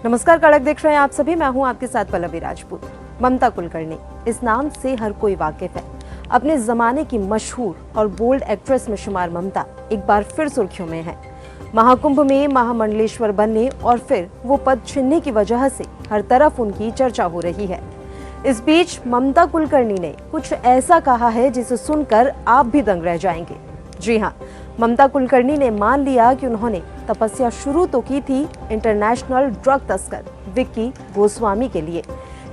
नमस्कार, कड़क देख रहे हैं आप सभी। मैं हूं आपके साथ पल्लवी राजपूत। ममता कुलकर्णी, इस नाम से हर कोई वाकिफ है। अपने जमाने की मशहूर और बोल्ड एक्ट्रेस में शुमार ममता एक बार फिर सुर्खियों में है। महाकुंभ में महामंडलेश्वर बनने और फिर वो पद छीनने की वजह से हर तरफ उनकी चर्चा हो रही है। इस बीच ममता कुलकर्णी ने कुछ ऐसा कहा है जिसे सुनकर आप भी दंग रह जाएंगे। जी हाँ, ममता कुलकर्णी ने मान लिया कि उन्होंने तपस्या शुरू तो की थी इंटरनेशनल ड्रग तस्कर विक्की गोस्वामी के लिए,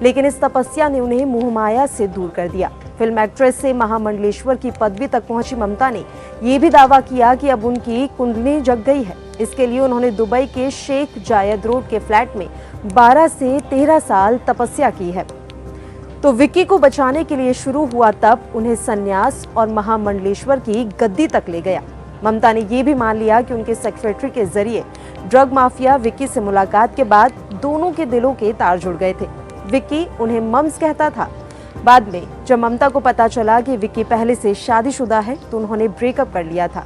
लेकिन इस तपस्या ने उन्हें मोहमाया से दूर कर दिया। फिल्म एक्ट्रेस से महामंडलेश्वर की पदवी तक पहुंची ममता ने ये भी दावा किया कि अब उनकी कुंडली जग गई है। इसके लिए उन्होंने दुबई के शेख जायद रोड के फ्लैट में 12 से 13 साल तपस्या की है। तो विक्की को बचाने के लिए शुरू हुआ तब उन्हें संन्यास और महामंडलेश्वर की गद्दी तक ले गया। ममता ने ये भी मान लिया कि उनके सेक्रेटरी के जरिए ड्रग माफिया विक्की से मुलाकात के बाद दोनों के दिलों के तार जुड़ गए थे। विक्की उन्हें मम्स कहता था। बाद में जब ममता को पता चला कि विक्की पहले से शादीशुदा है तो उन्होंने ब्रेकअप कर लिया था।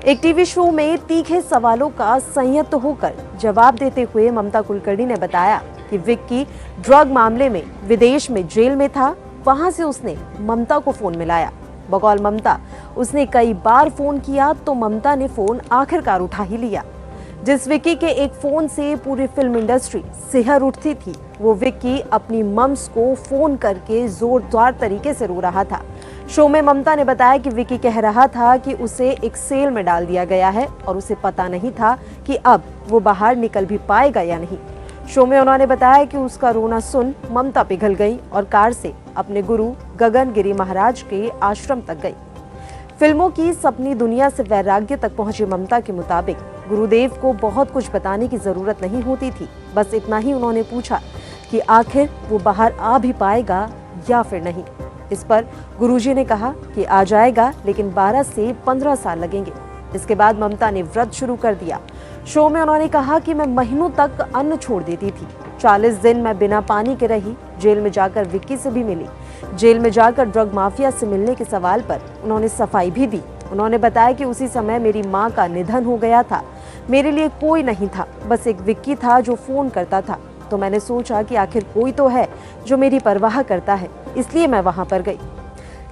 एक टीवी शो में तीखे सवालों का संयत होकर जवाब देते हुए ममता कुलकर्णी ने बताया कि विक्की ड्रग मामले में विदेश में जेल में था। वहां से उसने ममता को फोन मिलाया। बकौल ममता, उसने कई बार फोन किया तो ममता ने फोन आखिरकार उठा ही लिया। जिस विक्की के एक फोन से पूरी फिल्म इंडस्ट्री सिहर उठती थी, वो विक्की अपनी मम्स को फोन करके जोरदार तरीके से रो रहा था। शो में ममता ने बताया कि विक्की कह रहा था कि उसे एक सेल में डाल दिया गया है और उसे पता नहीं था कि अब वो बाहर निकल भी पाएगा या नहीं। शो में उन्होंने बताया कि उसका रोना सुन ममता पिघल गई और कार से अपने गुरु गगन गिरी महाराज के आश्रम तक गई। फिल्मों की सपनी दुनिया से वैराग्य तक पहुंची ममता के मुताबिक गुरुदेव को बहुत कुछ बताने की जरूरत नहीं होती थी। बस इतना ही उन्होंने पूछा कि आखिर वो बाहर आ भी पाएगा या फिर नहीं। इस पर गुरुजी ने कहा कि आ जाएगा, लेकिन 12 से 15 साल लगेंगे। इसके बाद ममता ने व्रत शुरू कर दिया। शो में उन्होंने कहा कि मैं महीनों तक अन्न छोड़ देती थी। 40 दिन मैं बिना पानी के रही। जेल में जाकर विक्की से भी मिली। जेल में जाकर ड्रग माफिया से मिलने के सवाल पर उन्होंने सफाई भी दी। उन्होंने बताया कि उसी समय मेरी माँ का निधन हो गया था। मेरे लिए कोई नहीं था, बस एक विक्की था जो फोन करता था। तो मैंने सोचा कि आखिर कोई तो है जो मेरी परवाह करता है, इसलिए मैं वहां पर गई।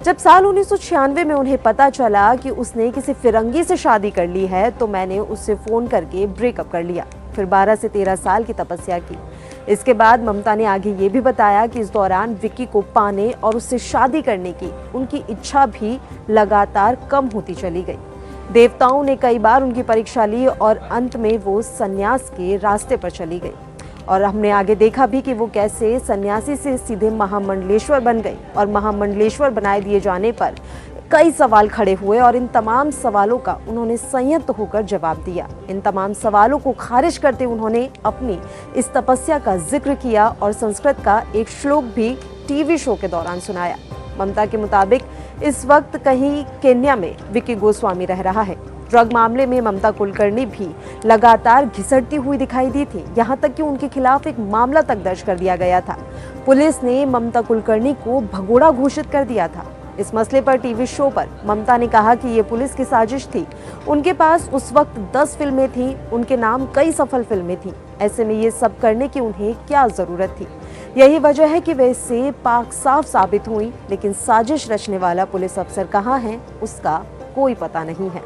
जब साल 1996 में उन्हें पता चला कि उसने किसी फिरंगी से शादी कर ली है तो मैंने उससे फोन करके ब्रेकअप कर लिया। फिर 12 से 13 साल की तपस्या की। इसके बाद ममता ने आगे ये भी बताया कि इस दौरान विक्की को पाने और उससे शादी करने की उनकी इच्छा भी लगातार कम होती चली गई। देवताओं ने कई बार उनकी परीक्षा ली और अंत में वो संन्यास के रास्ते पर चली गई। और हमने आगे देखा भी कि वो कैसे सन्यासी से सीधे महामंडलेश्वर बन गई और महामंडलेश्वर बनाए दिए जाने पर कई सवाल खड़े हुए और इन तमाम सवालों का उन्होंने संयत होकर जवाब दिया। इन तमाम सवालों को खारिज करते उन्होंने अपनी इस तपस्या का जिक्र किया और संस्कृत का एक श्लोक भी टीवी शो के दौरान सुनाया। ममता के मुताबिक इस वक्त कहीं केन्या में विक्की गोस्वामी रह रहा है। ड्रग मामले में ममता कुलकर्णी भी लगातार घिसटती हुई दिखाई दी थी। यहाँ तक कि उनके खिलाफ एक मामला तक दर्ज कर दिया गया था। पुलिस ने ममता कुलकर्णी को भगोड़ा घोषित कर दिया था। इस मसले पर टीवी शो पर ममता ने कहा कि ये पुलिस की साजिश थी। उनके पास उस वक्त 10 फिल्में थी, उनके नाम कई सफल फिल्में थी। ऐसे में ये सब करने की उन्हें क्या जरूरत थी? यही वजह है कि वे इससे पाक साफ साबित हुई, लेकिन साजिश रचने वाला पुलिस अफसर कहाँ है उसका कोई पता नहीं है।